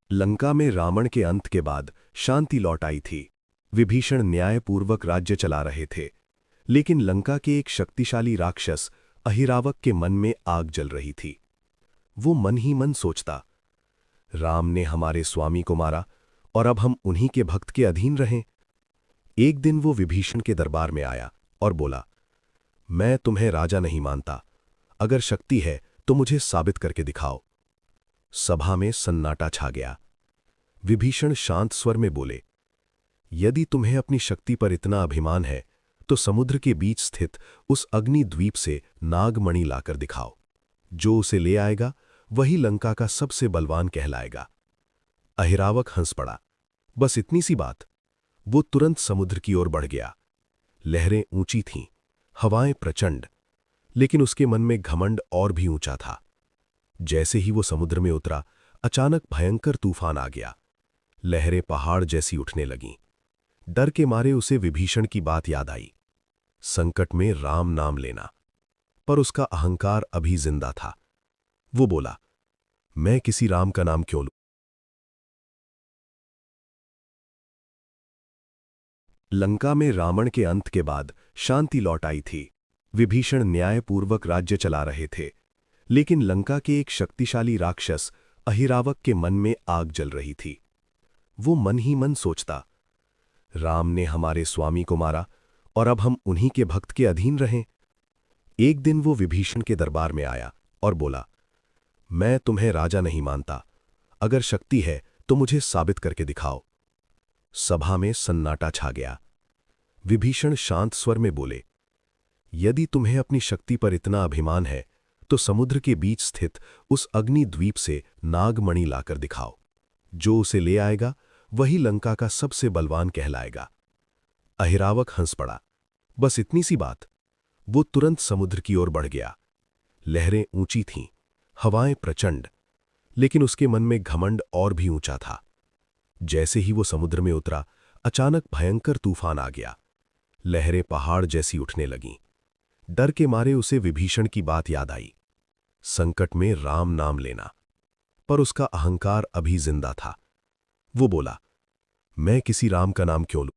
लंका में रावण के अंत के बाद शांति लौट आई थी। विभीषण न्यायपूर्वक राज्य चला रहे थे, लेकिन लंका के एक शक्तिशाली राक्षस अहिरावक के मन में आग जल रही थी। वो मन ही मन सोचता, राम ने हमारे स्वामी को मारा और अब हम उन्हीं के भक्त के अधीन रहें। एक दिन वो विभीषण के दरबार में आया और बोला, मैं तुम्हें राजा नहीं मानता। अगर शक्ति है तो मुझे साबित करके दिखाओ। सभा में सन्नाटा छा गया। विभीषण शांत स्वर में बोले, यदि तुम्हें अपनी शक्ति पर इतना अभिमान है तो समुद्र के बीच स्थित उस अग्नि द्वीप से नागमणि लाकर दिखाओ। जो उसे ले आएगा वही लंका का सबसे बलवान कहलाएगा। अहिरावक हंस पड़ा। बस इतनी सी बात। वो तुरंत समुद्र की ओर बढ़ गया। लहरें ऊंची थीं, हवाएं प्रचंड, लेकिन उसके मन में घमंड और भी ऊंचा था। जैसे ही वो समुद्र में उतरा, अचानक भयंकर तूफान आ गया। लहरें पहाड़ जैसी उठने लगीं। डर के मारे उसे विभीषण की बात याद आई, संकट में राम नाम लेना। पर उसका अहंकार अभी जिंदा था। वो बोला, मैं किसी राम का नाम क्यों लूं? लंका में रावण के अंत के बाद शांति लौट आई थी। विभीषण न्यायपूर्वक राज्य चला रहे थे, लेकिन लंका के एक शक्तिशाली राक्षस अहिरावक के मन में आग जल रही थी। वो मन ही मन सोचता, राम ने हमारे स्वामी को मारा और अब हम उन्हीं के भक्त के अधीन रहें। एक दिन वो विभीषण के दरबार में आया और बोला, मैं तुम्हें राजा नहीं मानता। अगर शक्ति है तो मुझे साबित करके दिखाओ। सभा में सन्नाटा छा गया। विभीषण शांत स्वर में बोले, यदि तुम्हें अपनी शक्ति पर इतना अभिमान है तो समुद्र के बीच स्थित उस अग्नि द्वीप से नागमणि लाकर दिखाओ। जो उसे ले आएगा वही लंका का सबसे बलवान कहलाएगा। अहिरावक हंस पड़ा। बस इतनी सी बात। वो तुरंत समुद्र की ओर बढ़ गया। लहरें ऊंची थीं, हवाएं प्रचंड, लेकिन उसके मन में घमंड और भी ऊंचा था। जैसे ही वो समुद्र में उतरा, अचानक भयंकर तूफान आ गया। लहरें पहाड़ जैसी उठने लगीं। डर के मारे उसे विभीषण की बात याद आई, संकट में राम नाम लेना। पर उसका अहंकार अभी जिंदा था। वो बोला, मैं किसी राम का नाम क्यों लूं?